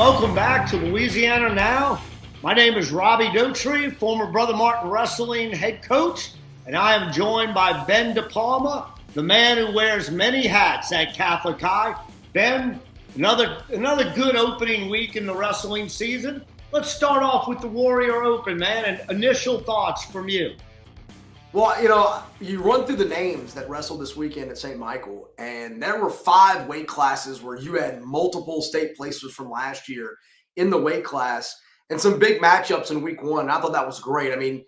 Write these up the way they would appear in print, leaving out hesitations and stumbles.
Welcome back to Louisiana Now. My name is Robbie Dauterive, former Brother Martin Wrestling head coach, and I am joined by Ben DiPalma, the man who wears many hats at Catholic High. Ben, another good opening week in the wrestling season. Let's start off with the Warrior Open, man, and initial thoughts from you. Well, you run through the names that wrestled this weekend at St. Michael, and there were 5 weight classes where you had multiple state placers from last year in the weight class and some big matchups in week 1. I thought that was great. I mean,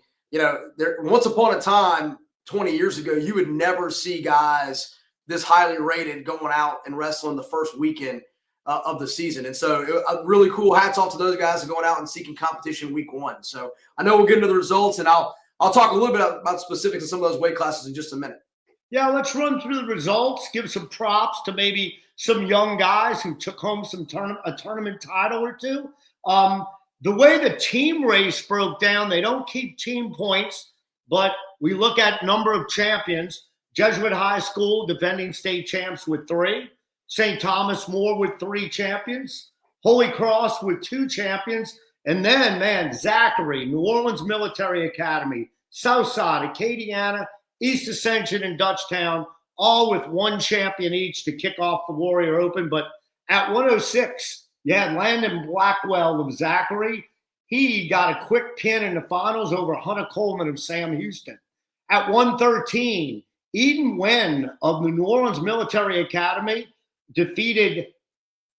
once upon a time, 20 years ago, you would never see guys this highly rated going out and wrestling the first weekend of the season. And so really cool. Hats off to those guys going out and seeking competition week 1. So I know we'll get into the results, and I'll talk a little bit about specifics of some of those weight classes in just a minute. Yeah, let's run through the results, give some props to maybe some young guys who took home a tournament title or two. The way the team race broke down, they don't keep team points, but we look at number of champions. Jesuit High School, defending state champs with 3. St. Thomas More with 3 champions. Holy Cross with 2 champions. And then, man, Zachary, New Orleans Military Academy, Southside, Acadiana, East Ascension, and Dutchtown, all with 1 champion each to kick off the Warrior Open. But at 106, you had Landon Blackwell of Zachary. He got a quick pin in the finals over Hunter Coleman of Sam Houston. At 113, Eden Wen of the New Orleans Military Academy defeated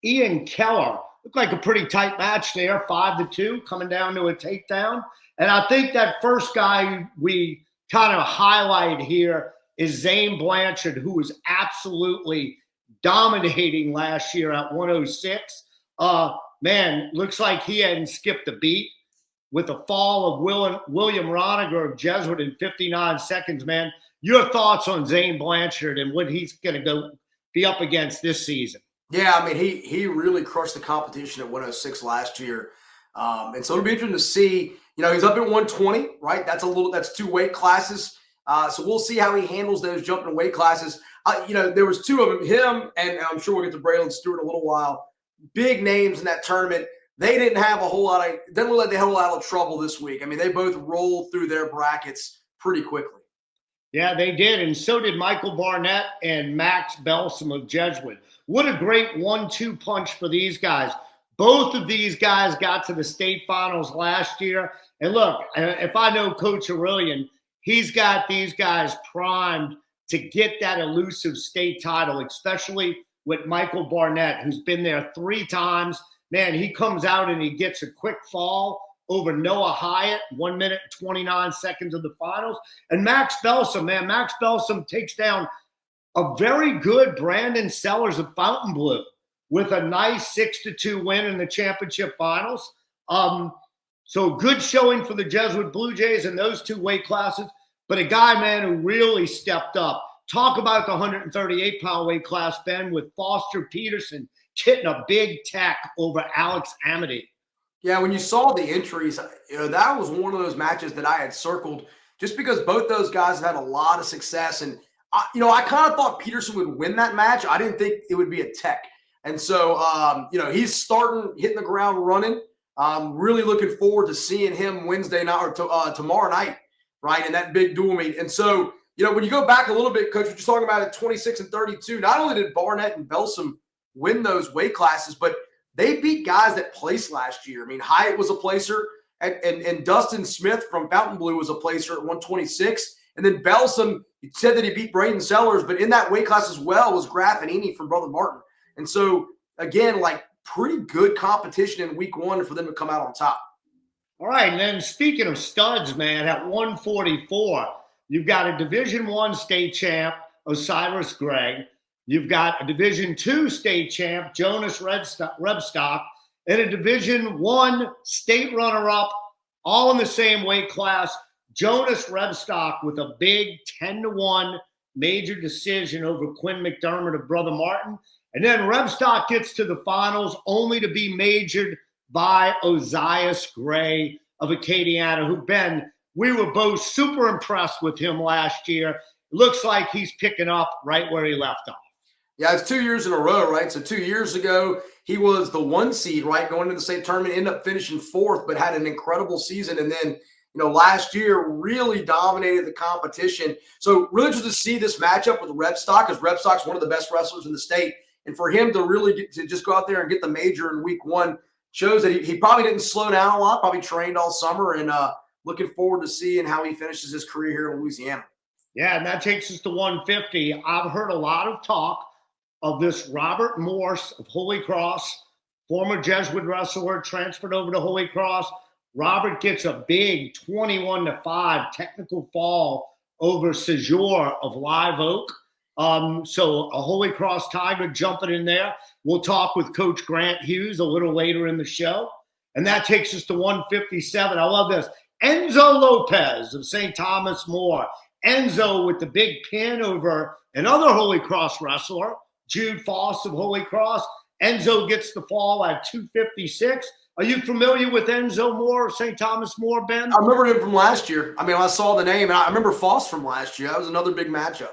Ian Keller. Looked like a pretty tight match there, 5-2, coming down to a takedown. And I think that first guy we kind of highlight here is Zane Blanchard, who was absolutely dominating last year at 106. Man, looks like he hadn't skipped a beat with a fall of William Roniger of Jesuit in 59 seconds, man. Your thoughts on Zane Blanchard and what he's going to be up against this season? Yeah, I mean, he really crushed the competition at 106 last year. And so it'll be interesting to see, he's up at 120, right? That's 2 weight classes. So we'll see how he handles those jumping weight classes. There was 2 of them, him, and I'm sure we'll get to Braylon Stewart in a little while. Big names in that tournament. They didn't have a whole lot didn't look like they had a lot of trouble this week. I mean, they both rolled through their brackets pretty quickly. Yeah, they did. And so did Michael Barnett and Max Belsom of Jesuit. What a great 1-2 punch for these guys. Both of these guys got to the state finals last year. And look, if I know Coach Aurelian, he's got these guys primed to get that elusive state title, especially with Michael Barnett, who's been there 3 times. Man, he comes out and he gets a quick fall over Noah Hyatt, 1 minute and 29 seconds of the finals. And Max Belsom takes down a very good Brandon Sellers of Fontainebleau with a nice 6-2 win in the championship finals. So good showing for the Jesuit Blue Jays in those 2 weight classes. But a guy, man, who really stepped up. Talk about the 138-pound weight class, Ben, with Foster Peterson hitting a big tech over Alex Amity. Yeah, when you saw the entries, that was one of those matches that I had circled just because both those guys have had a lot of success. And, I kind of thought Peterson would win that match. I didn't think it would be a tech. And so, he's hitting the ground running. Really looking forward to seeing him Wednesday night or tomorrow night, right, in that big dual meet. And so, when you go back a little bit, Coach, what you're talking about at 26 and 32, not only did Barnett and Belsom win those weight classes, but they beat guys that placed last year. I mean, Hyatt was a placer, and Dustin Smith from Fontainebleau was a placer at 126. And then Belsom, he said that he beat Braden Sellers, but in that weight class as well was Graffinini from Brother Martin. And so, again, pretty good competition in week 1 for them to come out on top. All right, and then speaking of studs, man, at 144, you've got a Division I state champ, Osiris Gregg. You've got a Division II state champ, Jonas Rebstock, and a Division I state runner-up, all in the same weight class. Jonas Rebstock with a big 10-1 major decision over Quinn McDermott of Brother Martin. And then Rebstock gets to the finals only to be majored by Ozias Gray of Acadiana, who, Ben, we were both super impressed with him last year. It looks like he's picking up right where he left off. Yeah, it's 2 years in a row, right? So 2 years ago, he was the 1 seed, right, going into the state tournament, ended up finishing 4th, but had an incredible season. And then, last year really dominated the competition. So really interested to see this matchup with Rebstock, because Rebstock's one of the best wrestlers in the state. And for him to really just go out there and get the major in week 1 shows that he probably didn't slow down a lot, probably trained all summer, and looking forward to seeing how he finishes his career here in Louisiana. Yeah, and that takes us to 150. I've heard a lot of talk of this Robert Morse of Holy Cross, former Jesuit wrestler, transferred over to Holy Cross. Robert gets a big 21-5 technical fall over Sejour of Live Oak. So a Holy Cross Tiger jumping in there. We'll talk with Coach Grant Hughes a little later in the show. And that takes us to 157. I love this. Enzo Lopez of St. Thomas More. Enzo with the big pin over another Holy Cross wrestler, Jude Foss of Holy Cross. Enzo gets the fall at 256. Are you familiar with Enzo Moore of St. Thomas More, Ben? I remember him from last year. I mean, I saw the name, and I remember Foss from last year. That was another big matchup.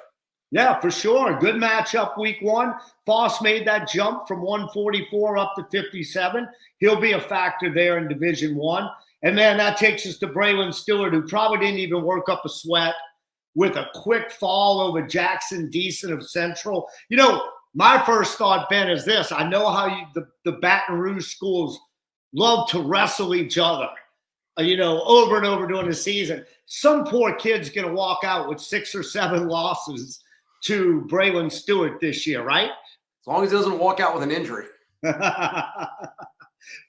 Yeah, for sure. Good matchup week 1. Foss made that jump from 144 up to 57. He'll be a factor there in Division 1. And then that takes us to Braylon Stewart, who probably didn't even work up a sweat, with a quick fall over Jackson Deason of Central. My first thought, Ben, is this. I know how the Baton Rouge schools love to wrestle each other, over and over during the season. Some poor kid's going to walk out with 6 or 7 losses to Braylon Stewart this year, right? As long as he doesn't walk out with an injury.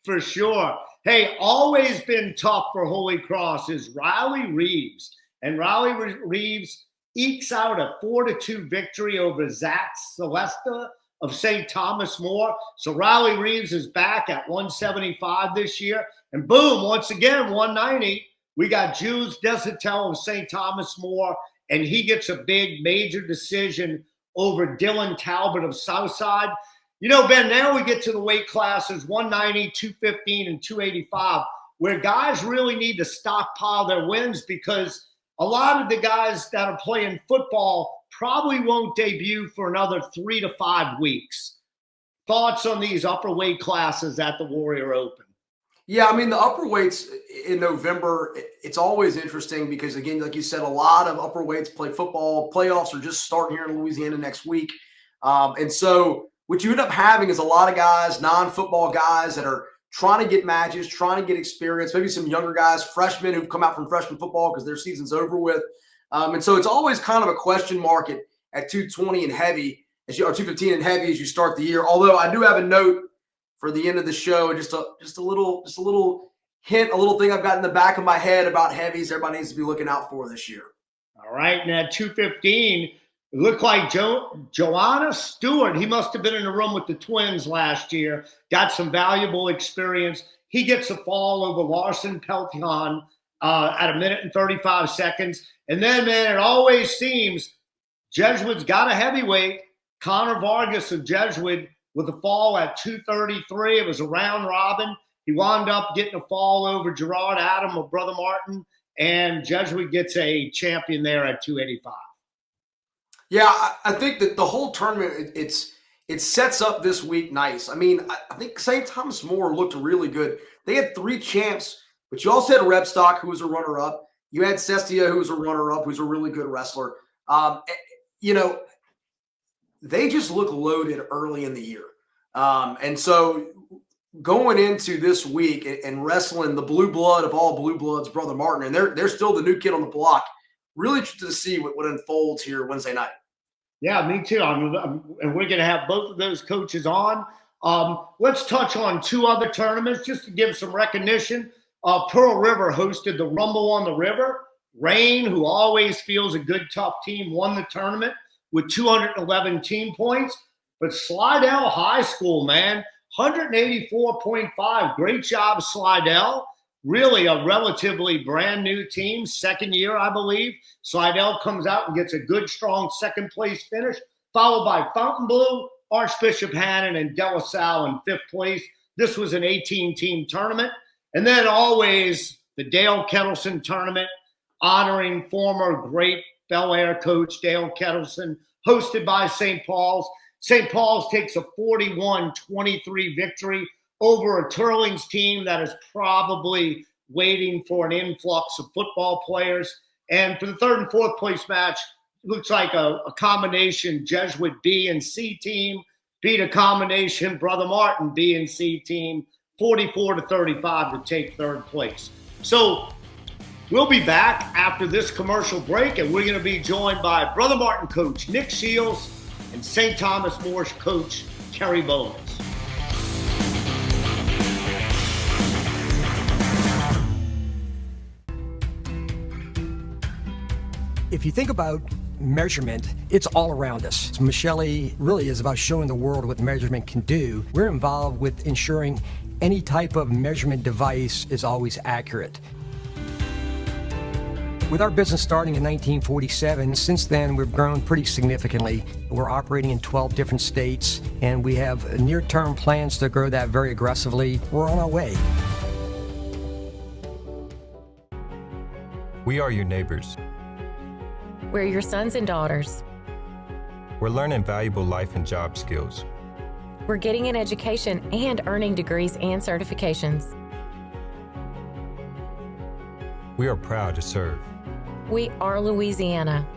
For sure. Hey, always been tough for Holy Cross is Riley Reeves. And Riley Reeves ekes out a 4-2 victory over Zach Celesta of St. Thomas More. So Riley Reeves is back at 175 this year. And boom, once again, 190. We got Jules Desatel of St. Thomas More, and he gets a big major decision over Dylan Talbot of Southside. Ben, now we get to the weight classes 190, 215, and 285, where guys really need to stockpile their wins, because a lot of the guys that are playing football probably won't debut for another 3 to 5 weeks. Thoughts on these upper weight classes at the Warrior Open? Yeah, I mean, the upper weights in November, it's always interesting because, again, like you said, a lot of upper weights play football. Playoffs are just starting here in Louisiana next week. And so what you end up having is a lot of guys, non-football guys that are trying to get matches, trying to get experience, maybe some younger guys, freshmen who've come out from freshman football because their season's over with. And so it's always kind of a question mark at 220 and heavy, or 215 and heavy as you start the year. Although I do have a note for the end of the show, just a little hint, a little thing I've got in the back of my head about heavies everybody needs to be looking out for this year. All right, and at 215, it looked like Joanna Stewart, he must have been in the room with the Twins last year, got some valuable experience. He gets a fall over Larson Pelton at 1 minute and 35 seconds. And then, man, it always seems Jesuit's got a heavyweight, Connor Vargas of Jesuit, with a fall at 233. It was a round robin. He wound up getting a fall over Gerard Adam of Brother Martin, and Jesuit gets a champion there at 285. Yeah, I think that the whole tournament, it sets up this week nice. I mean, I think St. Thomas More looked really good. They had 3 champs, but you also had Rebstock, who was a runner-up. You had Cestia, who was a runner-up, who's a really good wrestler. They just look loaded early in the year. And so going into this week and wrestling the blue blood of all blue bloods, Brother Martin, and they're still the new kid on the block. Really interested to see what unfolds here Wednesday night. Yeah, me too. And we're going to have both of those coaches on. Let's touch on 2 other tournaments just to give some recognition. Pearl River hosted the Rumble on the River. Rain, who always feels a good, tough team, won the tournament with 211 team points. But Slidell High School, man, 184.5. Great job, Slidell. Really a relatively brand new team, second year, I believe. Slidell comes out and gets a good, strong second-place finish, followed by Fontainebleau, Archbishop Hannon, and De La Salle in 5th place. This was an 18-team tournament. And then always the Dale Kettleson tournament, honoring former great Bel Air coach Dale Kettleson, hosted by St. Paul's. St. Paul's takes a 41-23 victory over a Turlings team that is probably waiting for an influx of football players. And for the third and fourth place match, looks like a combination Jesuit B and C team beat a combination Brother Martin B and C team 44-35 to take third place. So we'll be back after this commercial break, and we're going to be joined by Brother Martin coach Nick Shields and St. Thomas More coach Kerry Bowmans. If you think about measurement, it's all around us. Michelle really is about showing the world what measurement can do. We're involved with ensuring any type of measurement device is always accurate. With our business starting in 1947, since then we've grown pretty significantly. We're operating in 12 different states, and we have near-term plans to grow that very aggressively. We're on our way. We are your neighbors. We're your sons and daughters. We're learning valuable life and job skills. We're getting an education and earning degrees and certifications. We are proud to serve. We are Louisiana.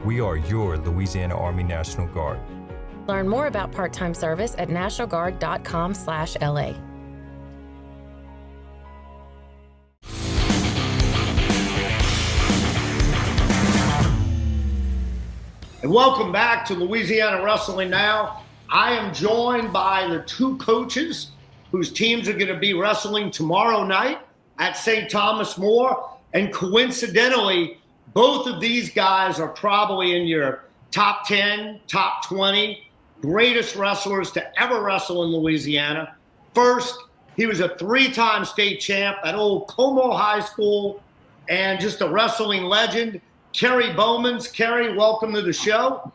We are your Louisiana Army National Guard. Learn more about part-time service at nationalguard.com/LA. And welcome back to Louisiana Wrestling Now. I am joined by the two coaches whose teams are going to be wrestling tomorrow night at St. Thomas More. And coincidentally, both of these guys are probably in your top 10, top 20 greatest wrestlers to ever wrestle in Louisiana. First, he was a 3-time state champ at old Como High School and just a wrestling legend. Kerry Bowmans. Kerry, welcome to the show.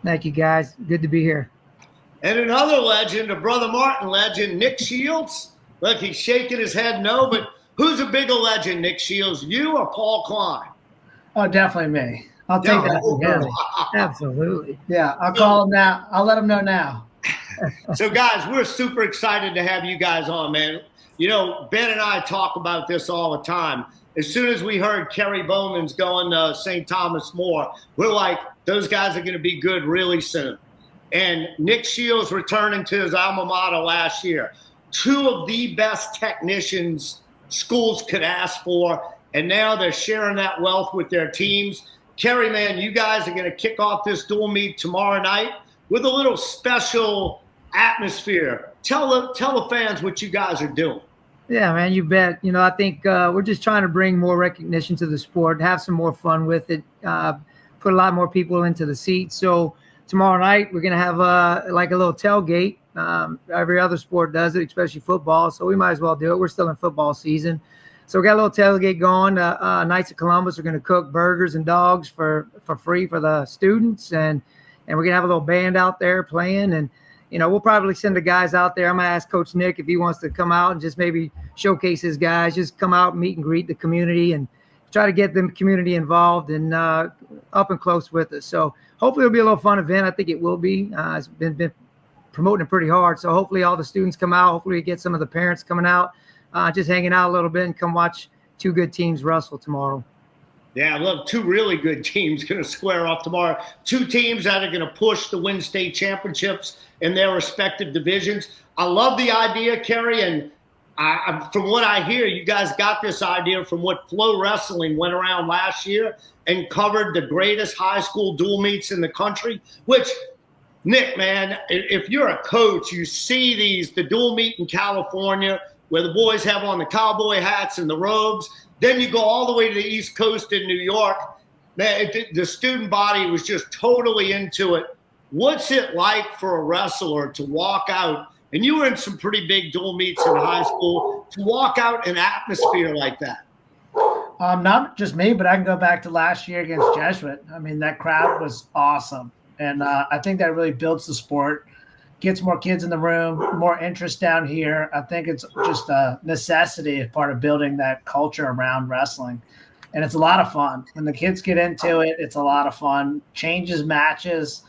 Thank you, guys. Good to be here. And another legend, a Brother Martin legend, Nick Shields. Look, he's shaking his head no, but who's a bigger legend, Nick Shields, you or Paul Klein? Oh, definitely me. I'll take that from him. Absolutely. Yeah, I'll call him now. I'll let him know now. So, guys, we're super excited to have you guys on, man. You know, Ben and I talk about this all the time. As soon as we heard Kerry Bowman's going to St. Thomas More, we're like, those guys are going to be good really soon. And Nick Shields returning to his alma mater last year. Two of the best technicians schools could ask for, and now they're sharing that wealth with their teams. Kerry, man, you guys are going to kick off this dual meet tomorrow night with a little special atmosphere. Tell the fans what you guys are doing. Yeah, man, you bet. You know, I think we're just trying to bring more recognition to the sport, have some more fun with it, put a lot more people into the seats. So tomorrow night we're going to have like a little tailgate. Every other sport does it, especially football. So we might as well do it. We're still in football season. So we got a little tailgate going. Knights of Columbus are going to cook burgers and dogs for free for the students. And we're going to have a little band out there playing. And, you know, we'll probably send the guys out there. I'm going to ask Coach Nick if he wants to come out and just maybe showcase his guys, just come out and meet and greet the community and try to get the community involved and up and close with us. So hopefully it'll be a little fun event. I think it will be. It's been promoting it pretty hard. So hopefully all the students come out. Hopefully we get some of the parents coming out, just hanging out a little bit and come watch two good teams wrestle tomorrow. Yeah, look, two really good teams going to square off tomorrow. Two teams that are going to push to win state championships in their respective divisions. I love the idea, Kerry, and from what I hear, you guys got this idea from what Flow Wrestling went around last year and covered the greatest high school dual meets in the country, which, Nick, man, if you're a coach, you see the dual meet in California where the boys have on the cowboy hats and the robes. Then you go all the way to the East Coast in New York. Man, the student body was just totally into it. What's it like for a wrestler to walk out, and you were in some pretty big dual meets in high school, to walk out in an atmosphere like that? Not just me, but I can go back to last year against Jesuit. I mean, that crowd was awesome. And I think that really builds the sport, gets more kids in the room, more interest down here. I think it's just a necessity as part of building that culture around wrestling. And it's a lot of fun. When the kids get into it, it's a lot of fun. Changes matches.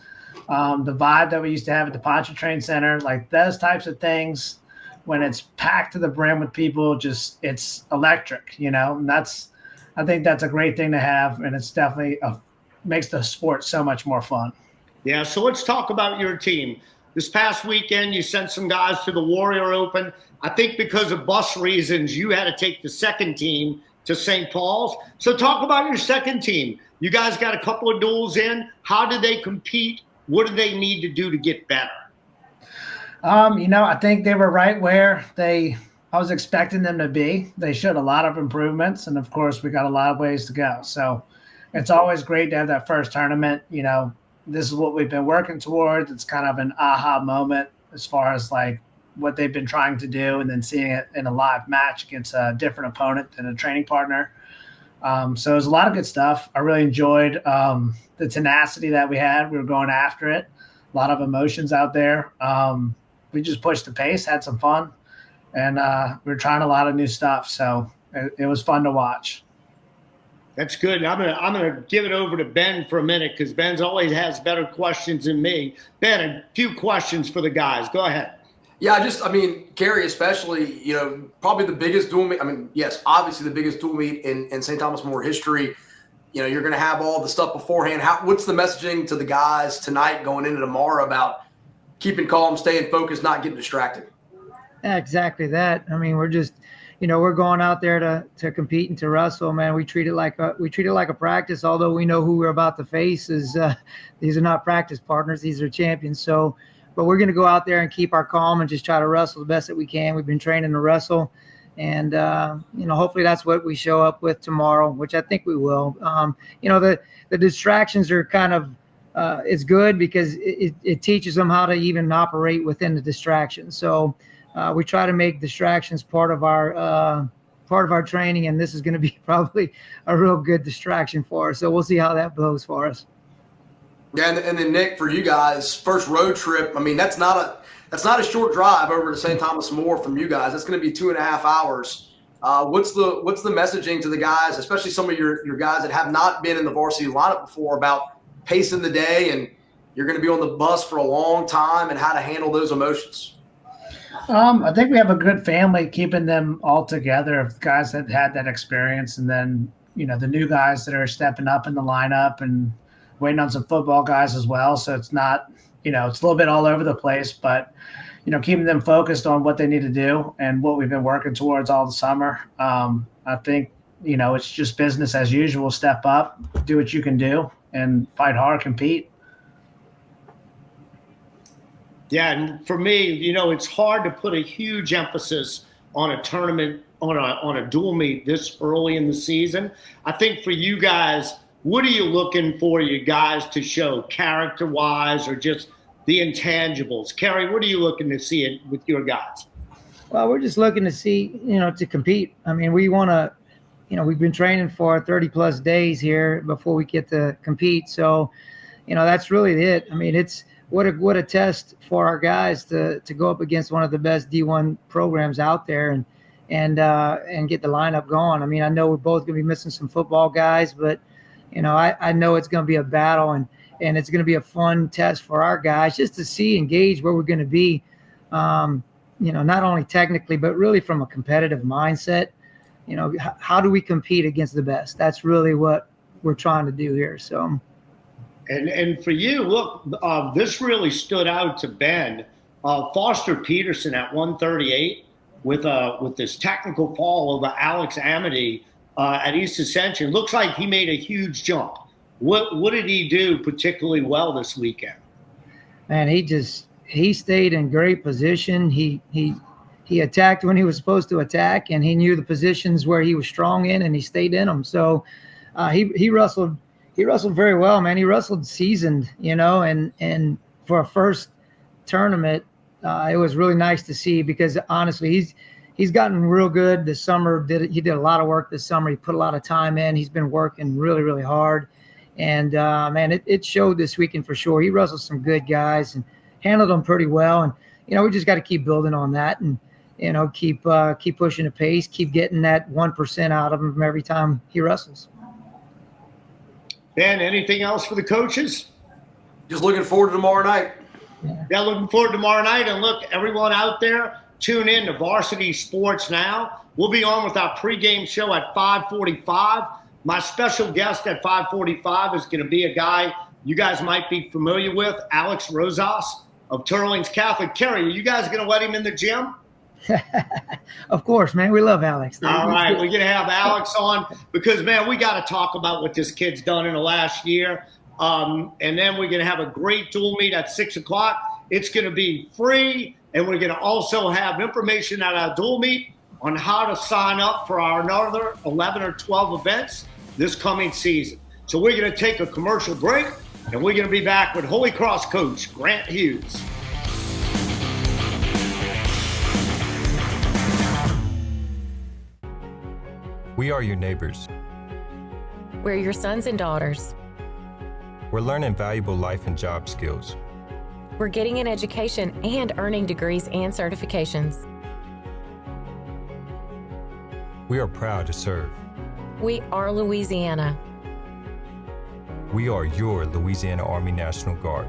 the vibe that we used to have at the Pontchartrain Center, like those types of things, when it's packed to the brim with people, just it's electric, and I think that's a great thing to have, and it's definitely makes the sport so much more fun. Yeah, so let's talk about your team. This past weekend, you sent some guys to the Warrior Open. I think because of bus reasons, you had to take the second team to St. Paul's. So talk about your second team. You guys got a couple of duels in. How do they compete? What do they need to do to get better? I think they were right where I was expecting them to be. They showed a lot of improvements, and of course, we got a lot of ways to go. So it's always great to have that first tournament. This is what we've been working towards. It's kind of an aha moment as far as like what they've been trying to do, and then seeing it in a live match against a different opponent than a training partner. So it was a lot of good stuff. I really enjoyed the tenacity that we had. We were going after it. A lot of emotions out there. We just pushed the pace, had some fun, and we were trying a lot of new stuff. So it was fun to watch. That's good. I'm gonna give it over to Ben for a minute because Ben's always has better questions than me. Ben, a few questions for the guys. Go ahead. Yeah, Kerry especially, probably the biggest dual meet. Yes, obviously the biggest dual meet in St. Thomas More history. You're going to have all the stuff beforehand. What's the messaging to the guys tonight going into tomorrow about keeping calm, staying focused, not getting distracted? Yeah, exactly that. We're just, we're going out there to compete and to wrestle, man. We treat it like a practice, although we know who we're about to face these are not practice partners. These are champions. So, but we're going to go out there and keep our calm and just try to wrestle the best that we can. We've been training to wrestle, and hopefully that's what we show up with tomorrow, which I think we will. The distractions are kind of it's good because it teaches them how to even operate within the distractions. So we try to make distractions part of our training, and this is going to be probably a real good distraction for us. So we'll see how that blows for us. Yeah, and then Nick, for you guys, first road trip. That's not a short drive over to St. Thomas More from you guys. That's going to be 2.5 hours. What's the messaging to the guys, especially some of your guys that have not been in the varsity lineup before, about pacing the day, and you're going to be on the bus for a long time, and how to handle those emotions? I think we have a good family keeping them all together of guys that had that experience, and then the new guys that are stepping up in the lineup, and waiting on some football guys as well. So it's not, it's a little bit all over the place, but, keeping them focused on what they need to do and what we've been working towards all the summer. I think, it's just business as usual. Step up, do what you can do, and fight hard, compete. Yeah, and for me, it's hard to put a huge emphasis on a tournament, on a dual meet this early in the season. I think for you guys, what are you looking for you guys to show character-wise or just the intangibles? Kerry, what are you looking to see with your guys? Well, we're just looking to see, to compete. We want to, we've been training for 30-plus days here before we get to compete. So, that's really it. It's what a test for our guys to go up against one of the best D1 programs out there and get the lineup going. I know we're both going to be missing some football guys, but I know it's going to be a battle, and it's going to be a fun test for our guys just to see and gauge where we're going to be, not only technically, but really from a competitive mindset. How do we compete against the best? That's really what we're trying to do here. So, and for you, look, this really stood out to Ben. Foster Peterson at 138 with this technical fall over Alex Amity at East Ascension. Looks like he made a huge jump. What did he do particularly well this weekend? Man, he stayed in great position. He attacked when he was supposed to attack, and he knew the positions where he was strong in, and he stayed in them. So he wrestled very well, man. He wrestled seasoned, and for a first tournament, it was really nice to see, because honestly, he's gotten real good this summer. He did a lot of work this summer. He put a lot of time in. He's been working really, really hard. And, man, it showed this weekend for sure. He wrestled some good guys and handled them pretty well. And, we just got to keep building on that and, keep pushing the pace, keep getting that 1% out of him every time he wrestles. Ben, anything else for the coaches? Just looking forward to tomorrow night. Yeah, looking forward to tomorrow night. And look, everyone out there, tune in to Varsity Sports Now. We'll be on with our pregame show at 5:45. My special guest at 5:45 is going to be a guy you guys might be familiar with, Alex Rosas of Turlings Catholic. Kerry, are you guys going to let him in the gym? Of course, man. We love Alex. All right, we're going to have Alex on because, man, we got to talk about what this kid's done in the last year. And then we're going to have a great dual meet at 6 o'clock. It's going to be free, and we're going to also have information at our dual meet on how to sign up for our another 11 or 12 events this coming season. So we're going to take a commercial break, and we're going to be back with Holy Cross coach Grant Hughes. We are your neighbors. We're your sons and daughters. We're learning valuable life and job skills. We're getting an education and earning degrees and certifications. We are proud to serve. We are Louisiana. We are your Louisiana Army National Guard.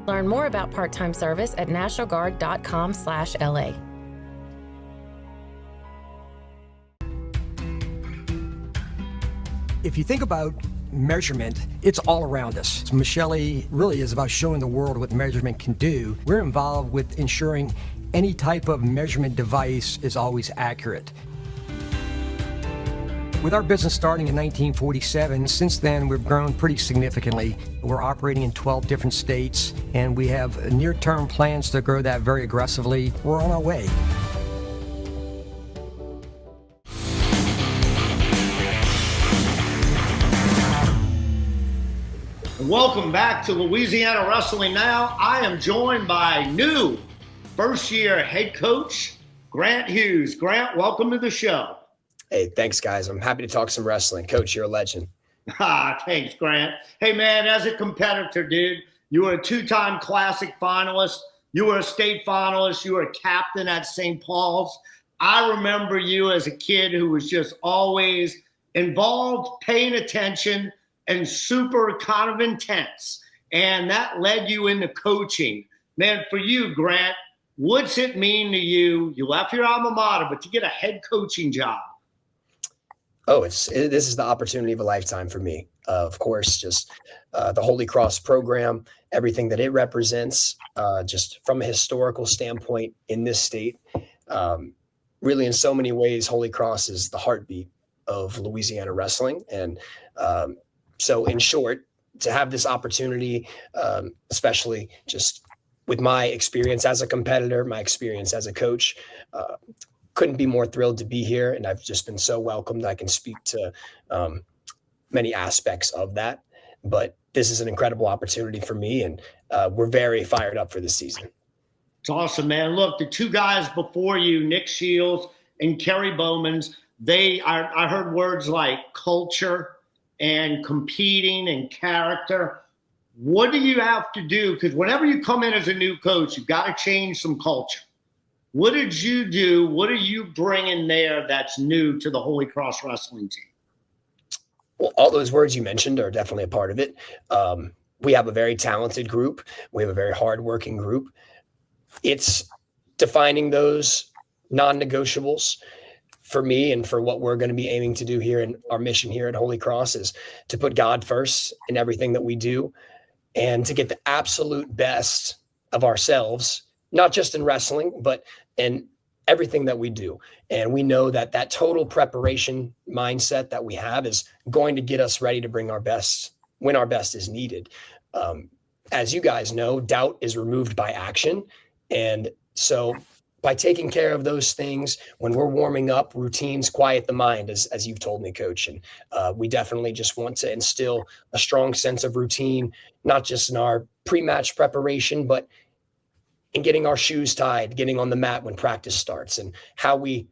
Learn more about part-time service at nationalguard.com/LA. If you think about measurement, it's all around us. Michelle really is about showing the world what measurement can do. We're involved with ensuring any type of measurement device is always accurate. With our business starting in 1947, since then we've grown pretty significantly. We're operating in 12 different states, and we have near-term plans to grow that very aggressively. We're on our way. Welcome back to Louisiana Wrestling Now. I am joined by new first-year head coach, Grant Hughes. Grant, welcome to the show. Hey, thanks, guys. I'm happy to talk some wrestling. Coach, you're a legend. Thanks, Grant. Hey, man, as a competitor, dude, you were a two-time Classic finalist. You were a state finalist. You were a captain at St. Paul's. I remember you as a kid who was just always involved, paying attention, and super kind of intense. And that led you into coaching. Man, for you, Grant, what's it mean to you? You left your alma mater, but to get a head coaching job. Oh, this is the opportunity of a lifetime for me. Of course, just the Holy Cross program, everything that it represents, just from a historical standpoint in this state. Really, in so many ways, Holy Cross is the heartbeat of Louisiana wrestling. And so in short, to have this opportunity, especially just with my experience as a competitor, my experience as a coach, couldn't be more thrilled to be here. And I've just been so welcomed. I can speak to many aspects of that. But this is an incredible opportunity for me, and we're very fired up for this season. It's awesome, man. Look, the two guys before you, Nick Shields and Kerry Bowmans, I heard words like culture and competing and character. What do you have to do? Because whenever you come in as a new coach, you've got to change some culture. What did you do? What are you bringing there that's new to the Holy Cross wrestling team? Well, all those words you mentioned are definitely a part of it. We have a very talented group. We have a very hardworking group. It's defining those non-negotiables for me, and for what we're going to be aiming to do here, and our mission here at Holy Cross is to put God first in everything that we do, and to get the absolute best of ourselves, not just in wrestling, but in everything that we do. And we know that that total preparation mindset that we have is going to get us ready to bring our best when our best is needed. As you guys know, doubt is removed by action. And so by taking care of those things, when we're warming up, routines quiet the mind, as you've told me, Coach. And we definitely just want to instill a strong sense of routine, not just in our pre-match preparation, but in getting our shoes tied, getting on the mat when practice starts, and how we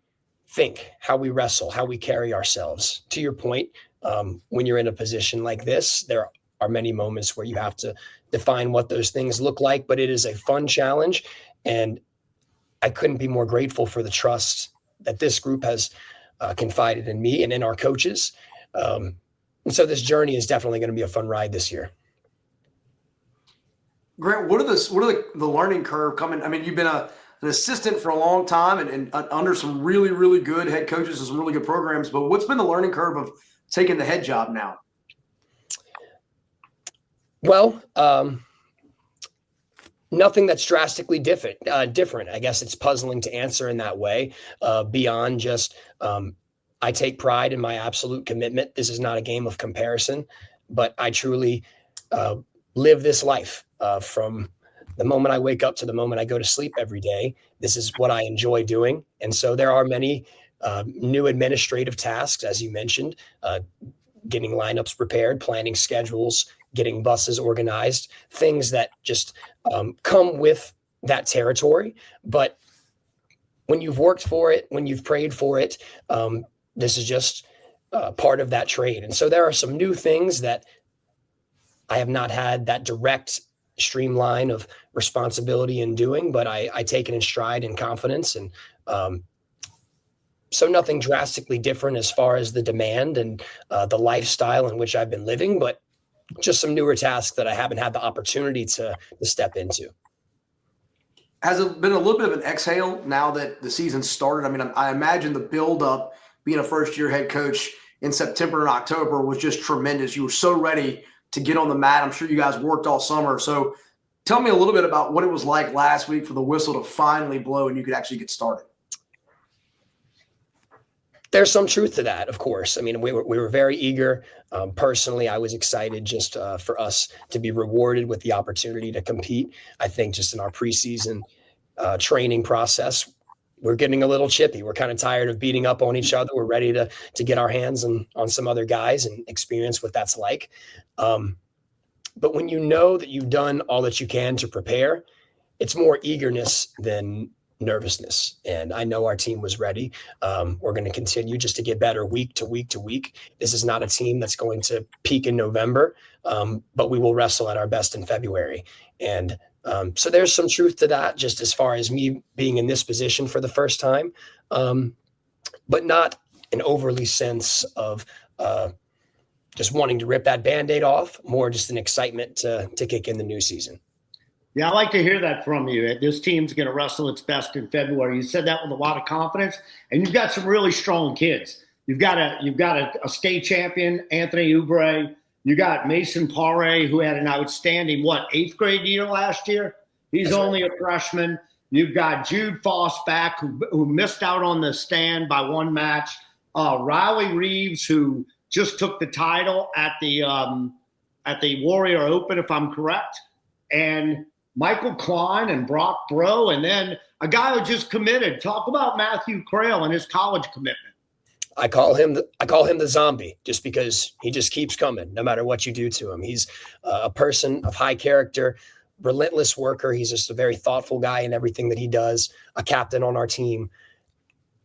think, how we wrestle, how we carry ourselves. To your point, when you're in a position like this, there are many moments where you have to define what those things look like, but it is a fun challenge. And I couldn't be more grateful for the trust that this group has confided in me and in our coaches. And so this journey is definitely going to be a fun ride this year. Grant, what are the learning curve coming? I mean, you've been an assistant for a long time and under some really, really good head coaches and some really good programs, but what's been the learning curve of taking the head job now? Well, nothing that's drastically different. I guess it's puzzling to answer in that way, beyond just I take pride in my absolute commitment. This is not a game of comparison, but I truly live this life from the moment I wake up to the moment I go to sleep every day. This is what I enjoy doing. And so there are many new administrative tasks, as you mentioned, getting lineups prepared, planning schedules, getting buses organized, things that just come with that territory. But when you've worked for it, when you've prayed for it, this is just part of that trade. And so there are some new things that I have not had that direct streamline of responsibility in doing, but I take it in stride and confidence. And so nothing drastically different as far as the demand and the lifestyle in which I've been living, but just some newer tasks that I haven't had the opportunity to step into. Has it been a little bit of an exhale now that the season started? I mean, I imagine the buildup being a first-year head coach in September and October was just tremendous. You were so ready to get on the mat. I'm sure you guys worked all summer. So tell me a little bit about what it was like last week for the whistle to finally blow and you could actually get started. There's some truth to that, of course. I mean, we were very eager. Personally, I was excited just for us to be rewarded with the opportunity to compete. I think just in our preseason training process, we're getting a little chippy. We're kind of tired of beating up on each other. We're ready to get our hands on some other guys and experience what that's like. But when you know that you've done all that you can to prepare, it's more eagerness than nervousness. And I know our team was ready. We're going to continue just to get better week to week to week. This is not a team that's going to peak in November, but we will wrestle at our best in February. And so there's some truth to that, just as far as me being in this position for the first time, but not an overly sense of just wanting to rip that Band-Aid off, more just an excitement to kick in the new season. Yeah, I like to hear that from you. This team's going to wrestle its best in February. You said that with a lot of confidence, and you've got some really strong kids. You've got a state champion, Anthony Oubre. You got Mason Paré, who had an outstanding, 8th grade year last year? He's only a freshman. You've got Jude Foss back, who missed out on the stand by one match. Riley Reeves, who just took the title at the Warrior Open, if I'm correct. And Michael Klein and Brock Bro, and then a guy who just committed. Talk about Matthew Crail and his college commitment. I call him the zombie, just because he just keeps coming no matter what you do to him. He's a person of high character, relentless worker. He's just a very thoughtful guy in everything that he does, a captain on our team.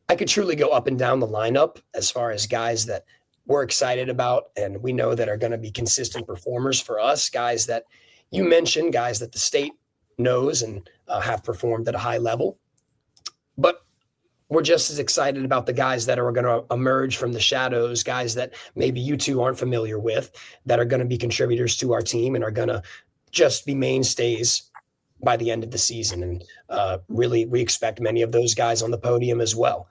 I could truly go up and down the lineup as far as guys that we're excited about and we know that are going to be consistent performers for us, guys that you mentioned, guys that the state knows and have performed at a high level. But we're just as excited about the guys that are going to emerge from the shadows, guys that maybe you two aren't familiar with, that are going to be contributors to our team and are going to just be mainstays by the end of the season. And really, we expect many of those guys on the podium as well.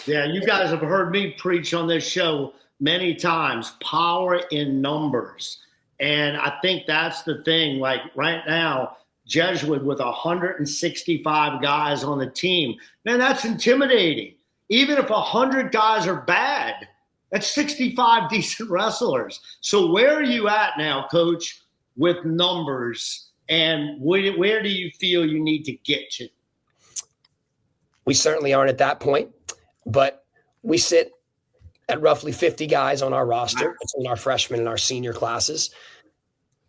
Yeah, you guys have heard me preach on this show many times, power in numbers. And I think that's the thing. Like right now, Jesuit with 165 guys on the team. Man, that's intimidating. Even if 100 guys are bad, that's 65 decent wrestlers. So where are you at now, Coach, with numbers? And where do you feel you need to get to? We certainly aren't at that point, but we sit at roughly 50 guys on our roster between our freshman and our senior classes.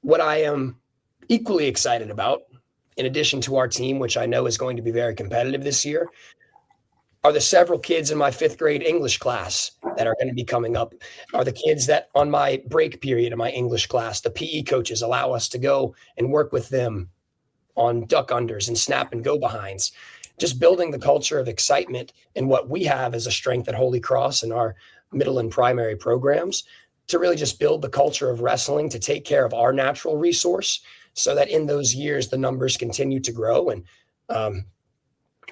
What I am equally excited about, in addition to our team, which I know is going to be very competitive this year, are the several kids in my 5th grade English class that are going to be coming up, are the kids that on my break period in my English class, the PE coaches allow us to go and work with them on duck unders and snap and go behinds, just building the culture of excitement in what we have as a strength at Holy Cross in our middle and primary programs, to really just build the culture of wrestling, to take care of our natural resource so that in those years, the numbers continue to grow. And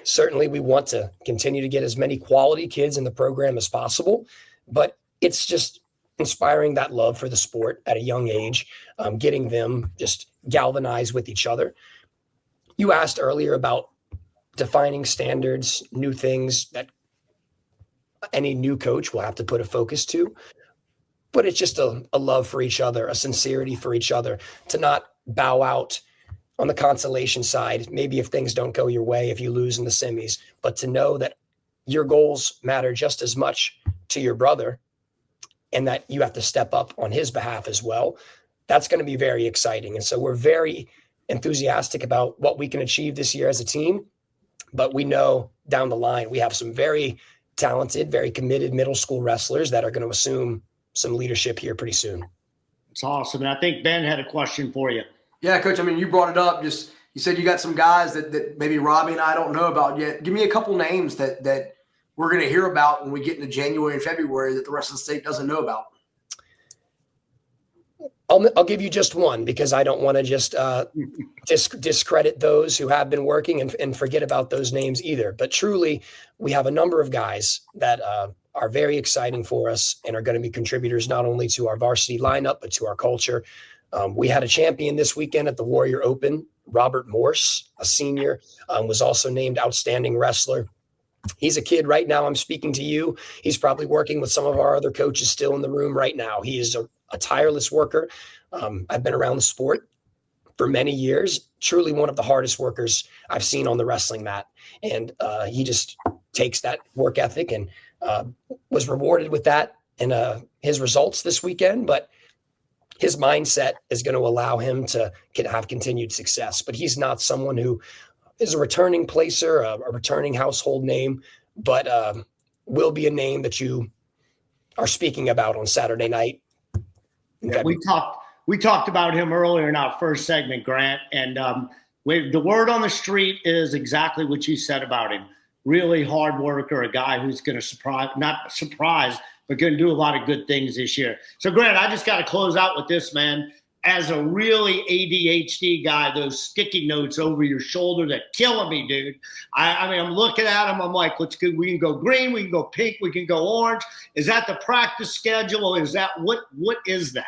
certainly we want to continue to get as many quality kids in the program as possible, but it's just inspiring that love for the sport at a young age, getting them just galvanized with each other. You asked earlier about defining standards, new things that any new coach will have to put a focus to, but it's just a love for each other, a sincerity for each other, to not bow out on the consolation side, maybe if things don't go your way, if you lose in the semis, but to know that your goals matter just as much to your brother and that you have to step up on his behalf as well. That's going to be very exciting. And so we're very enthusiastic about what we can achieve this year as a team, but we know down the line, we have some very talented, very committed middle school wrestlers that are going to assume some leadership here pretty soon. It's awesome. And I think Ben had a question for you. Yeah, Coach. I mean, you brought it up. Just you said you got some guys that maybe Robbie and I don't know about yet. Give me a couple names that we're going to hear about when we get into January and February that the rest of the state doesn't know about. I'll give you just one because I don't want to just discredit those who have been working and forget about those names either. But truly, we have a number of guys that are very exciting for us and are going to be contributors not only to our varsity lineup, but to our culture. We had a champion this weekend at the Warrior Open. Robert Morse, a senior, was also named Outstanding Wrestler. He's a kid right now. I'm speaking to you. He's probably working with some of our other coaches still in the room right now. He is a tireless worker. I've been around the sport for many years, truly one of the hardest workers I've seen on the wrestling mat. And he just takes that work ethic and was rewarded with that in his results this weekend. But his mindset is going to allow him to have continued success. But he's not someone who is a returning placer, a returning household name, but will be a name that you are speaking about on Saturday night. Yeah, we talked about him earlier in our first segment, Grant, and the word on the street is exactly what you said about him. Really hard worker, a guy who's going to not surprise, but going to do a lot of good things this year. So, Grant, I just got to close out with this, man. As a really ADHD guy, those sticky notes over your shoulder, they're killing me, dude. I mean, I'm looking at them. I'm like, let's go. We can go green. We can go pink. We can go orange. Is that the practice schedule? Is that what is that?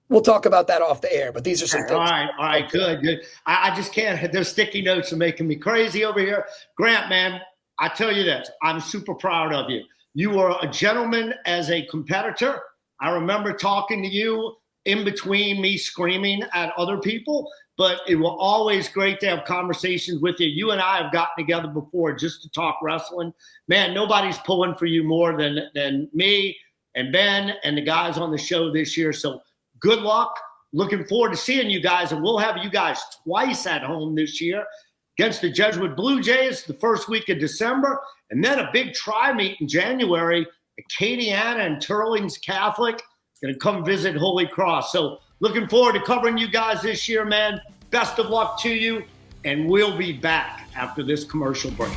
We'll talk about that off the air, but these are some things. All right, good. I just can't. Those sticky notes are making me crazy over here. Grant, man, I tell you this. I'm super proud of you. You are a gentleman as a competitor. I remember talking to you in between me screaming at other people, but it was always great to have conversations with you. You and I have gotten together before just to talk wrestling. Man, nobody's pulling for you more than me and Ben and the guys on the show this year. So good luck. Looking forward to seeing you guys, and we'll have you guys twice at home this year against the Jesuit Blue Jays the first week of December, and then a big tri-meet in January. Acadiana and Turlings Catholic going to come visit Holy Cross. So looking forward to covering you guys this year, man. Best of luck to you, and we'll be back after this commercial break.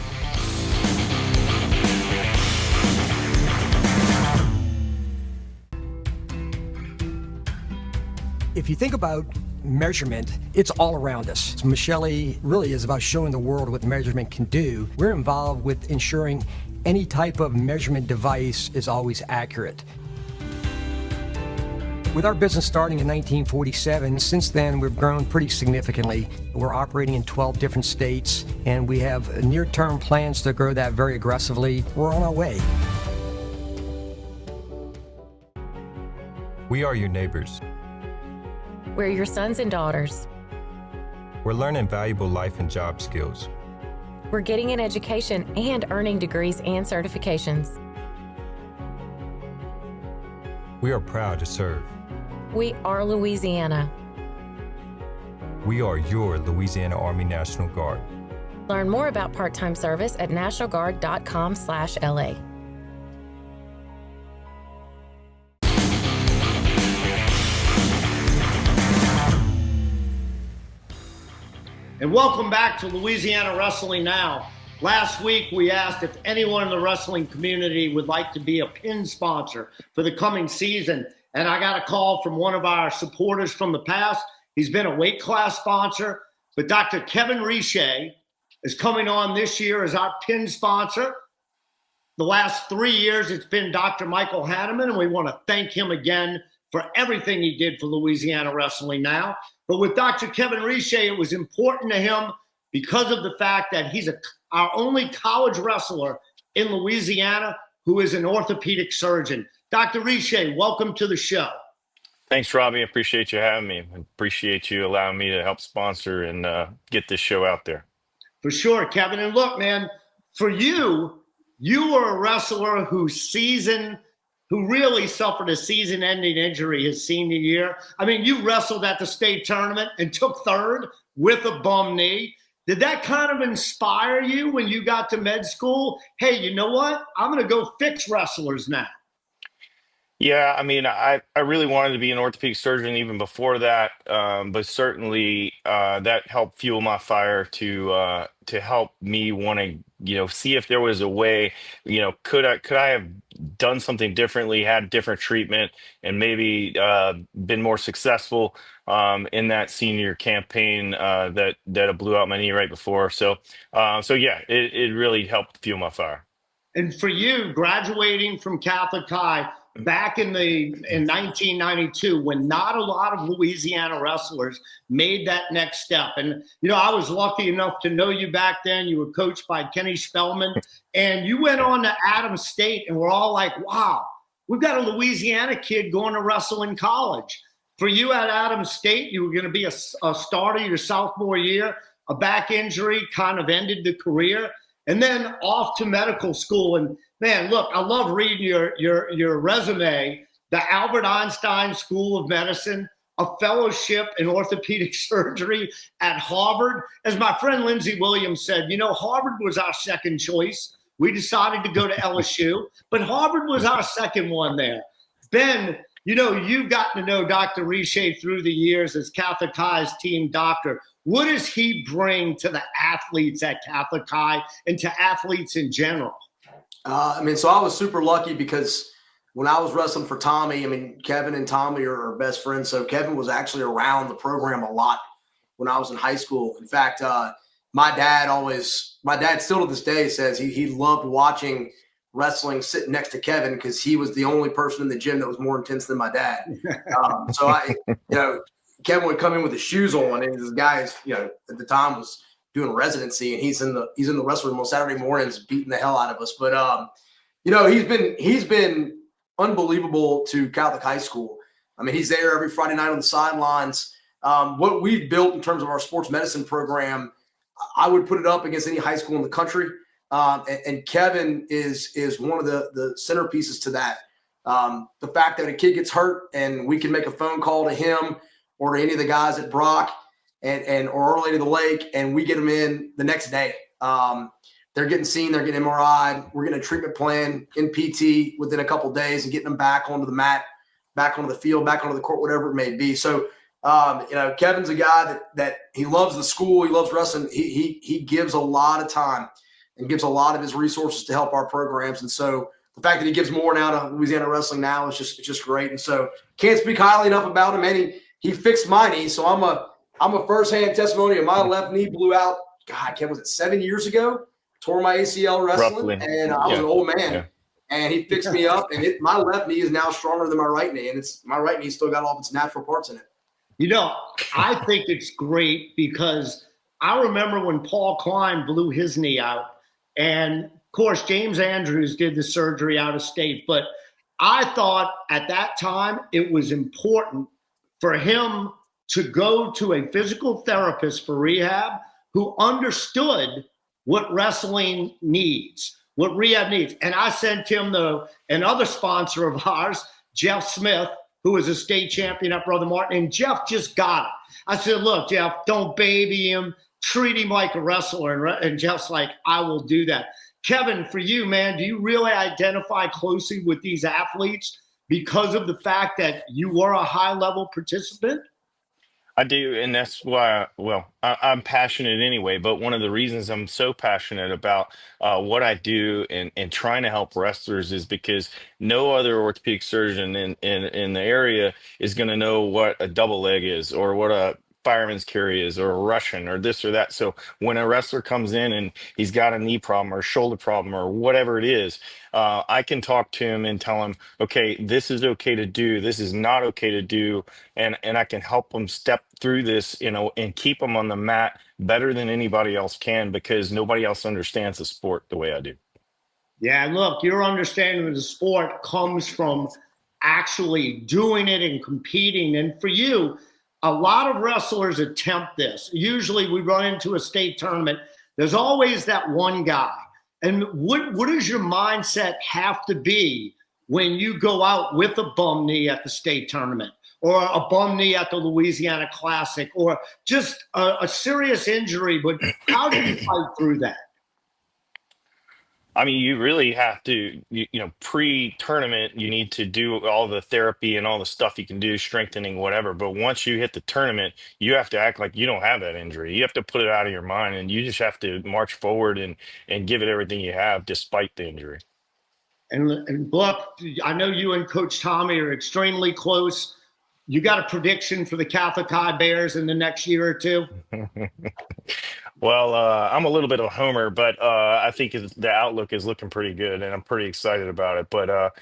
If you think about measurement, it's all around us. Michelle really is about showing the world what measurement can do. We're involved with ensuring any type of measurement device is always accurate. With our business starting in 1947, since then we've grown pretty significantly. We're operating in 12 different states, and we have near-term plans to grow that very aggressively. We're on our way. We are your neighbors. We're your sons and daughters. We're learning valuable life and job skills. We're getting an education and earning degrees and certifications. We are proud to serve. We are Louisiana. We are your Louisiana Army National Guard. Learn more about part-time service at nationalguard.com/LA. And welcome back to Louisiana Wrestling Now. Last week, we asked if anyone in the wrestling community would like to be a pin sponsor for the coming season. And I got a call from one of our supporters from the past. He's been a weight class sponsor. But Dr. Kevin Riche is coming on this year as our pin sponsor. The last 3 years, it's been Dr. Michael Hanneman, and we want to thank him again for everything he did for Louisiana Wrestling now. But with Dr. Kevin Riche, it was important to him because of the fact that he's our only college wrestler in Louisiana who is an orthopedic surgeon. Dr. Riche, welcome to the show. Thanks, Robbie. I appreciate you having me. I appreciate you allowing me to help sponsor and get this show out there. For sure, Kevin. And look, man, for you, you were a wrestler who really suffered a season-ending injury his senior year. I mean, you wrestled at the state tournament and took third with a bum knee. Did that kind of inspire you when you got to med school? Hey, you know what? I'm going to go fix wrestlers now. Yeah, I mean, I really wanted to be an orthopedic surgeon even before that, but certainly that helped fuel my fire to help me want to, see if there was a way, could I have done something differently, had different treatment, and maybe been more successful in that senior campaign that blew out my knee right before. So yeah, it really helped fuel my fire. And for you, graduating from Catholic High back in 1992, when not a lot of Louisiana wrestlers made that next step. And, I was lucky enough to know you back then. You were coached by Kenny Spellman, and you went on to Adams State, and we're all like, wow, we've got a Louisiana kid going to wrestle in college. For you at Adams State, you were going to be a starter your sophomore year. A back injury kind of ended the career. And then off to medical school. And man, look, I love reading your resume. The Albert Einstein School of Medicine, a fellowship in orthopedic surgery at Harvard. As my friend Lindsey Williams said, Harvard was our second choice. We decided to go to LSU, but Harvard was our second one there. Ben, you've gotten to know Dr. Riche through the years as Catholic High's team doctor. What does he bring to the athletes at Catholic High and to athletes in general? So I was super lucky because when I was wrestling for Tommy, Kevin and Tommy are best friends. So Kevin was actually around the program a lot when I was in high school. In fact, my dad still to this day says he loved watching wrestling sitting next to Kevin because he was the only person in the gym that was more intense than my dad. Kevin would come in with his shoes on, and this guy is, at the time was doing residency, and he's in the wrestling room on Saturday mornings beating the hell out of us. But he's been unbelievable to Catholic High School. He's there every Friday night on the sidelines. What we've built in terms of our sports medicine program, I would put it up against any high school in the country. And Kevin is one of the centerpieces to that. The fact that a kid gets hurt and we can make a phone call to him or to any of the guys at Brock or Our Lady of the Lake, and we get them in the next day. They're getting seen, they're getting MRI'd. We're getting a treatment plan in PT within a couple of days and getting them back onto the mat, back onto the field, back onto the court, whatever it may be. So, Kevin's a guy that he loves the school. He loves wrestling. He gives a lot of time and gives a lot of his resources to help our programs. And so the fact that he gives more now to Louisiana wrestling now is just great. And so can't speak highly enough about him. And he fixed my knee. So I'm a firsthand testimony of my left knee blew out. God, Kevin, was it 7 years ago? Tore my ACL wrestling. Roughly. And I was an old man. Yeah. And he fixed me up. And my left knee is now stronger than my right knee. And my right knee still got all of its natural parts in it. I think it's great because I remember when Paul Klein blew his knee out. And, of course, James Andrews did the surgery out of state. But I thought at that time it was important for him to go to a physical therapist for rehab who understood what wrestling needs, what rehab needs. And I sent him another sponsor of ours, Jeff Smith, who was a state champion at Brother Martin, and Jeff just got it. I said, look, Jeff, don't baby him. Treat him like a wrestler. And Jeff's like, I will do that. Kevin, for you, man, do you really identify closely with these athletes because of the fact that you were a high-level participant? I do, and that's why, I'm passionate anyway, but one of the reasons I'm so passionate about what I do and trying to help wrestlers is because no other orthopedic surgeon in the area is going to know what a double leg is or what a fireman's carry is, or a Russian, or this or that. So when a wrestler comes in and he's got a knee problem or shoulder problem or whatever it is, I can talk to him and tell him, okay, this is okay to do, this is not okay to do, and I can help him step through this, and keep him on the mat better than anybody else can, because nobody else understands the sport the way I do. Yeah, look, your understanding of the sport comes from actually doing it and competing. And for you, a lot of wrestlers attempt this. Usually we run into a state tournament. There's always that one guy. And what does your mindset have to be when you go out with a bum knee at the state tournament, or a bum knee at the Louisiana Classic, or just a serious injury? But how do you fight through that? I mean, you really have to, pre-tournament, you need to do all the therapy and all the stuff you can do, strengthening, whatever. But once you hit the tournament, you have to act like you don't have that injury. You have to put it out of your mind, and you just have to march forward and give it everything you have despite the injury. And Buck, I know you and Coach Tommy are extremely close. You got a prediction for the Catholic High Bears in the next year or two? Well, I'm a little bit of a homer, but I think the outlook is looking pretty good, and I'm pretty excited about it. But,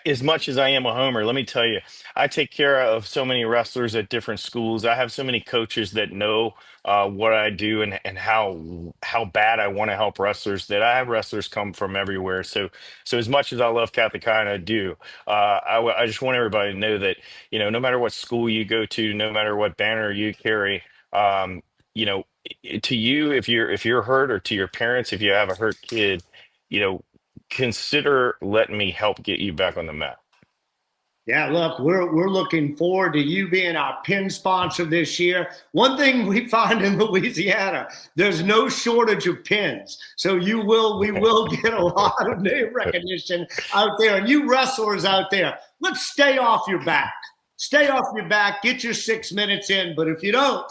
as much as I am a homer, let me tell you, I take care of so many wrestlers at different schools. I have so many coaches that know what I do and how bad I want to help wrestlers, that I have wrestlers come from everywhere. So as much as I love Catholic High, and I do, I just want everybody to know that, no matter what school you go to, no matter what banner you carry, to you, if you're hurt, or to your parents, if you have a hurt kid, consider letting me help get you back on the mat. Yeah, look, we're looking forward to you being our pin sponsor this year. One thing we find in Louisiana, there's no shortage of pins. So we will get a lot of name recognition out there. And you wrestlers out there, let's stay off your back. Stay off your back, get your 6 minutes in. But if you don't,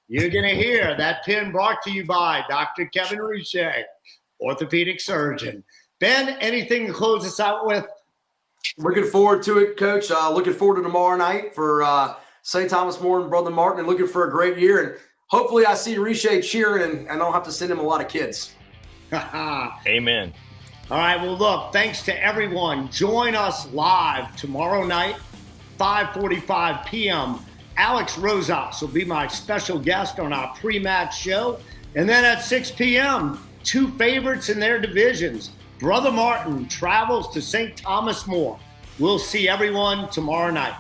you're going to hear that pin brought to you by Dr. Kevin Riche, orthopedic surgeon. Ben, anything to close us out with? Looking forward to it, Coach. Looking forward to tomorrow night for St. Thomas More and Brother Martin, and looking for a great year. And hopefully I see Riche cheering, and I don't have to send him a lot of kids. Amen. All right, well, look, thanks to everyone. Join us live tomorrow night, 5:45 p.m., Alex Rosas will be my special guest on our pre-match show. And then at 6 p.m., two favorites in their divisions. Brother Martin travels to St. Thomas More. We'll see everyone tomorrow night.